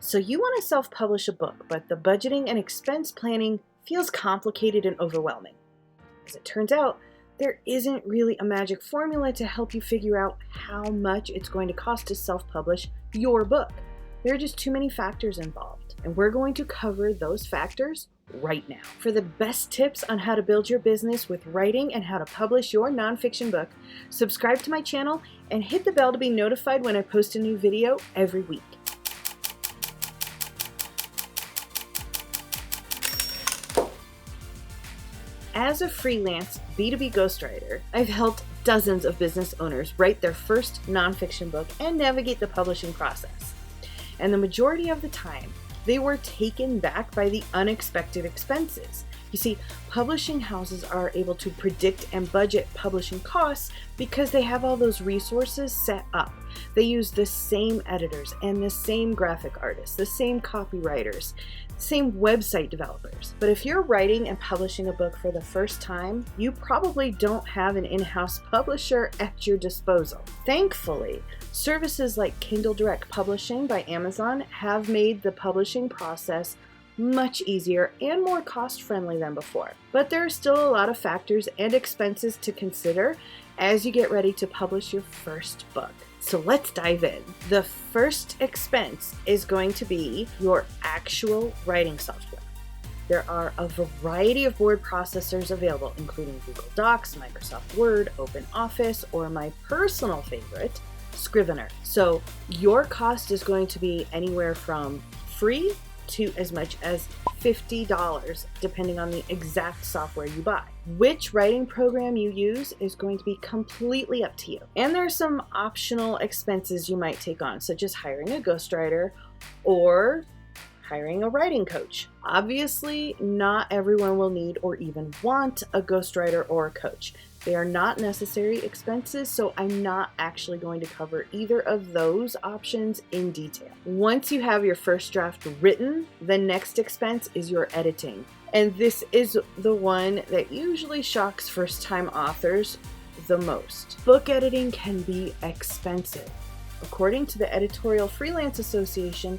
So you want to self-publish a book, but the budgeting and expense planning feels complicated and overwhelming. As it turns out, there isn't really a magic formula to help you figure out how much it's going to cost to self-publish your book. There are just too many factors involved, and we're going to cover those factors right now. For the best tips on how to build your business with writing and how to publish your nonfiction book, subscribe to my channel and hit the bell to be notified when I post a new video every week. As a freelance B2B ghostwriter, I've helped dozens of business owners write their first nonfiction book and navigate the publishing process. And the majority of the time, they were taken back by the unexpected expenses. You see, publishing houses are able to predict and budget publishing costs because they have all those resources set up. They use the same editors and the same graphic artists, the same copywriters, same website developers. But if you're writing and publishing a book for the first time, you probably don't have an in-house publisher at your disposal. Thankfully, services like Kindle Direct Publishing by Amazon have made the publishing process much easier and more cost-friendly than before. But there are still a lot of factors and expenses to consider as you get ready to publish your first book. So let's dive in. The first expense is going to be your actual writing software. There are a variety of word processors available, including Google Docs, Microsoft Word, OpenOffice, or my personal favorite, Scrivener. So your cost is going to be anywhere from free to as much as $50, depending on the exact software you buy. Which writing program you use is going to be completely up to you. And there are some optional expenses you might take on, such as hiring a ghostwriter or hiring a writing coach. Obviously, not everyone will need or even want a ghostwriter or a coach. They are not necessary expenses, so I'm not actually going to cover either of those options in detail. Once you have your first draft written, the next expense is your editing. And this is the one that usually shocks first-time authors the most. Book editing can be expensive. According to the Editorial Freelance Association,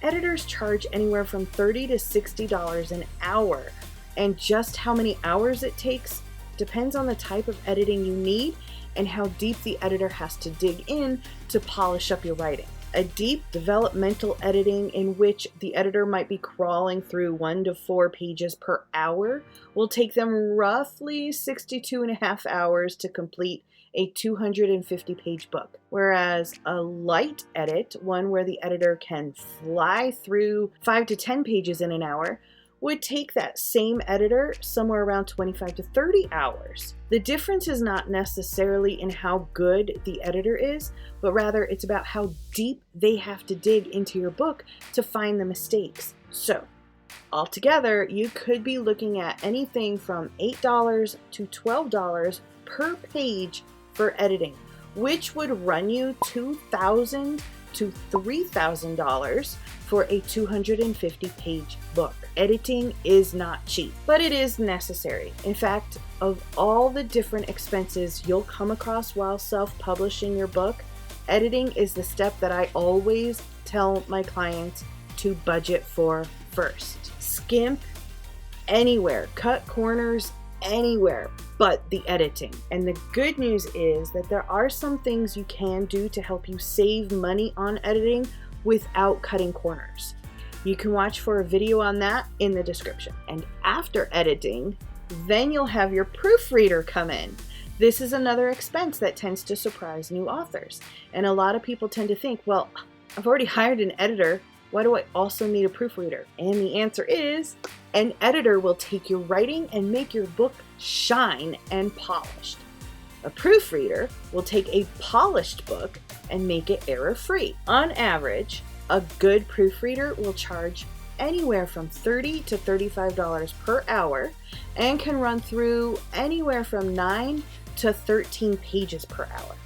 editors charge anywhere from $30 to $60 an hour, and just how many hours it takes depends on the type of editing you need and how deep the editor has to dig in to polish up your writing. A deep developmental editing in which the editor might be crawling through 1 to 4 pages per hour will take them roughly 62.5 hours to complete a 250-page book. Whereas a light edit, one where the editor can fly through 5 to 10 pages in an hour, would take that same editor somewhere around 25 to 30 hours. The difference is not necessarily in how good the editor is, but rather it's about how deep they have to dig into your book to find the mistakes. So, altogether, you could be looking at anything from $8 to $12 per page for editing, which would run you $2,000 to $3,000 for a 250-page book. Editing is not cheap, but it is necessary. In fact, of all the different expenses you'll come across while self-publishing your book, editing is the step that I always tell my clients to budget for first. Skimp anywhere, cut corners anywhere but the editing. And the good news is that there are some things you can do to help you save money on editing without cutting corners. You can watch for a video on that in the description. And after editing, then you'll have your proofreader come in. This is another expense that tends to surprise new authors. And a lot of people tend to think, well, I've already hired an editor. Why do I also need a proofreader? And the answer is, an editor will take your writing and make your book shine and polished. A proofreader will take a polished book and make it error-free. On average, a good proofreader will charge anywhere from $30 to $35 per hour and can run through anywhere from 9 to 13 pages per hour.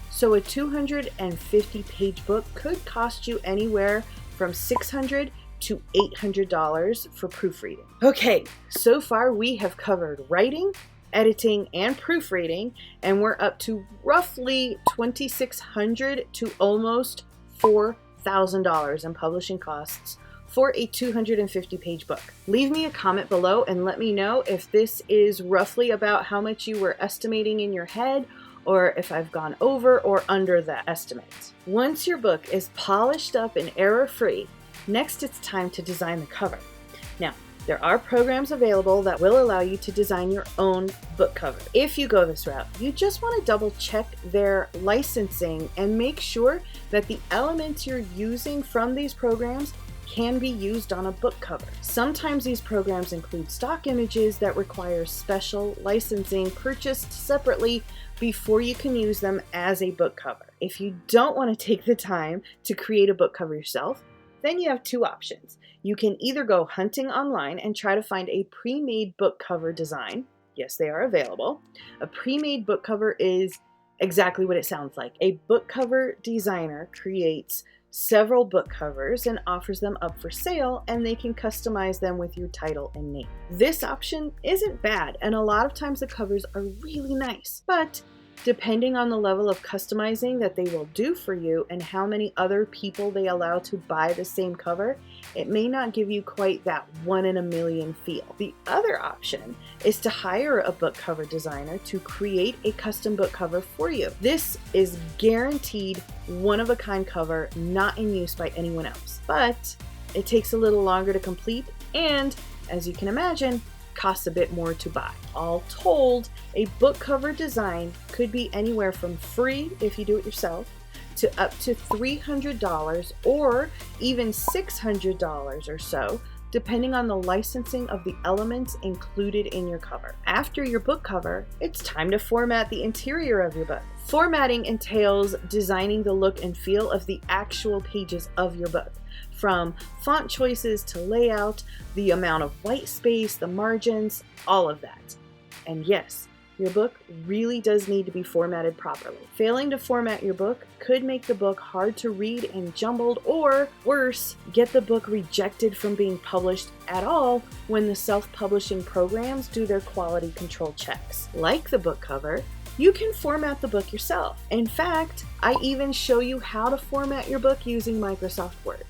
So a 250-page book could cost you anywhere from $600 to $800 for proofreading. Okay, so far we have covered writing, editing, and proofreading, and we're up to roughly $2,600 to almost $4,000 $1,000 in publishing costs for a 250-page book. Leave me a comment below and let me know if this is roughly about how much you were estimating in your head, or if I've gone over or under that estimate. Once your book is polished up and error-free, next it's time to design the cover. Now, there are programs available that will allow you to design your own book cover. If you go this route, you just want to double check their licensing and make sure that the elements you're using from these programs can be used on a book cover. Sometimes these programs include stock images that require special licensing purchased separately before you can use them as a book cover. If you don't want to take the time to create a book cover yourself, then you have two options. You can either go hunting online and try to find a pre-made book cover design. Yes, they are available. A pre-made book cover is exactly what it sounds like. A book cover designer creates several book covers and offers them up for sale, and they can customize them with your title and name. This option isn't bad, and a lot of times the covers are really nice, but depending on the level of customizing that they will do for you and how many other people they allow to buy the same cover, it may not give you quite that 1 in a million feel. The other option is to hire a book cover designer to create a custom book cover for you. This is guaranteed one-of-a-kind cover, not in use by anyone else, but it takes a little longer to complete and, as you can imagine, costs a bit more to buy. All told, a book cover design could be anywhere from free if you do it yourself to up to $300 or even $600 or so, depending on the licensing of the elements included in your cover. After your book cover, it's time to format the interior of your book. Formatting entails designing the look and feel of the actual pages of your book, from font choices to layout, the amount of white space, the margins, all of that. And yes, your book really does need to be formatted properly. Failing to format your book could make the book hard to read and jumbled, or worse, get the book rejected from being published at all when the self-publishing programs do their quality control checks. Like the book cover, you can format the book yourself. In fact, I even show you how to format your book using Microsoft Word.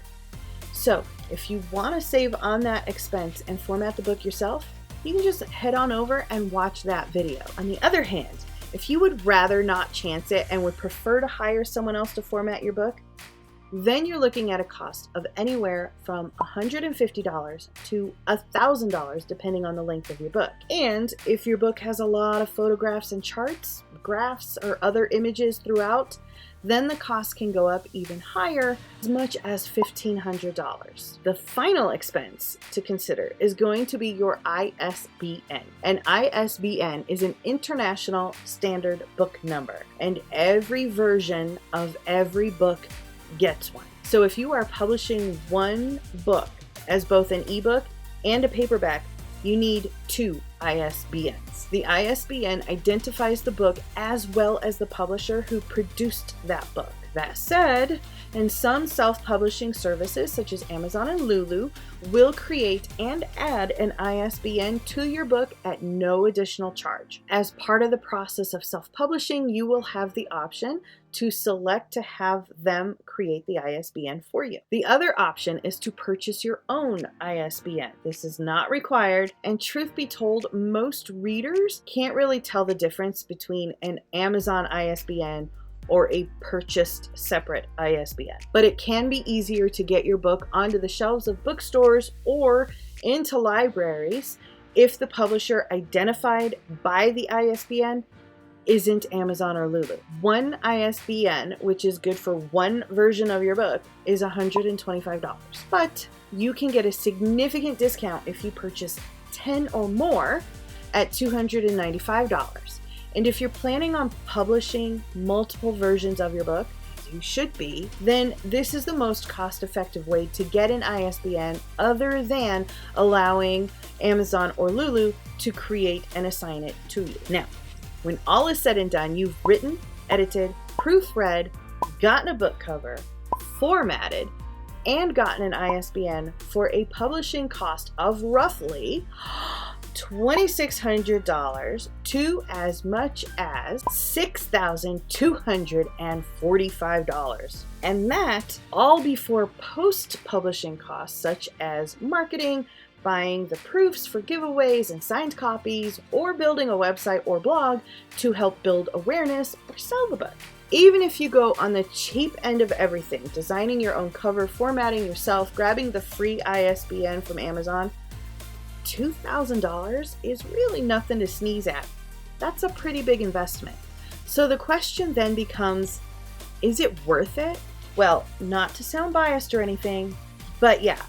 So if you want to save on that expense and format the book yourself, you can just head on over and watch that video. On the other hand, if you would rather not chance it and would prefer to hire someone else to format your book, then you're looking at a cost of anywhere from $150 to $1,000 depending on the length of your book. And if your book has a lot of photographs and charts, graphs, or other images throughout, then the cost can go up even higher, as much as $1,500. The final expense to consider is going to be your ISBN. An ISBN is an international standard book number, and every version of every book gets one. So if you are publishing one book as both an ebook and a paperback, you need 2 ISBNs. The ISBN identifies the book as well as the publisher who produced that book. That said, and some self-publishing services such as Amazon and Lulu will create and add an ISBN to your book at no additional charge. As part of the process of self-publishing, you will have the option to select to have them create the ISBN for you. The other option is to purchase your own ISBN. This is not required, and truth be told, most readers can't really tell the difference between an Amazon ISBN or a purchased separate ISBN. But it can be easier to get your book onto the shelves of bookstores or into libraries if the publisher identified by the ISBN isn't Amazon or Lulu. One ISBN, which is good for one version of your book, is $125. But you can get a significant discount if you purchase 10 or more at $295. And if you're planning on publishing multiple versions of your book, as you should be, then this is the most cost-effective way to get an ISBN other than allowing Amazon or Lulu to create and assign it to you. Now, when all is said and done, you've written, edited, proofread, gotten a book cover, formatted, and gotten an ISBN for a publishing cost of roughly $2,600 to as much as $6,245. And that all before post-publishing costs such as marketing, buying the proofs for giveaways and signed copies, or building a website or blog to help build awareness or sell the book. Even if you go on the cheap end of everything, designing your own cover, formatting yourself, grabbing the free ISBN from Amazon, $2,000 is really nothing to sneeze at. That's a pretty big investment. So the question then becomes, is it worth it? Well, not to sound biased or anything, but yeah,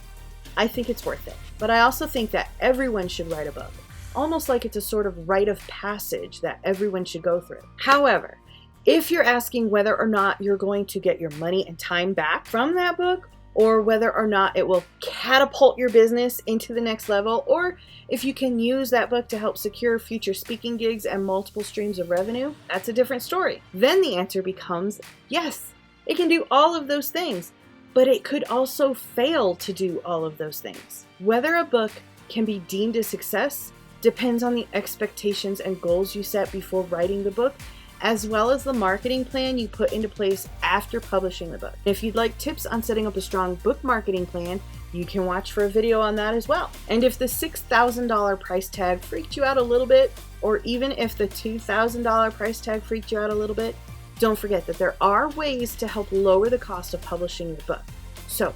I think it's worth it. But I also think that everyone should write a book, almost like it's a sort of rite of passage that everyone should go through. However, if you're asking whether or not you're going to get your money and time back from that book, or whether or not it will catapult your business into the next level, or if you can use that book to help secure future speaking gigs and multiple streams of revenue, that's a different story. Then the answer becomes yes, it can do all of those things, but it could also fail to do all of those things. Whether a book can be deemed a success depends on the expectations and goals you set before writing the book, as well as the marketing plan you put into place after publishing the book. If you'd like tips on setting up a strong book marketing plan, you can watch for a video on that as well. And if the $6,000 price tag freaked you out a little bit, or even if the $2,000 price tag freaked you out a little bit, don't forget that there are ways to help lower the cost of publishing your book. So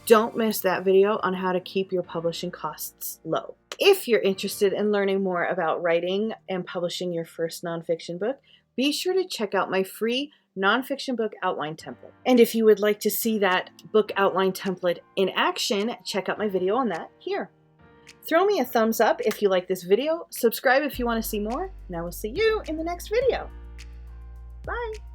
don't miss that video on how to keep your publishing costs low. If you're interested in learning more about writing and publishing your first nonfiction book, be sure to check out my free nonfiction book outline template. And if you would like to see that book outline template in action, check out my video on that here. Throw me a thumbs up if you like this video, subscribe if you want to see more, and I will see you in the next video. Bye!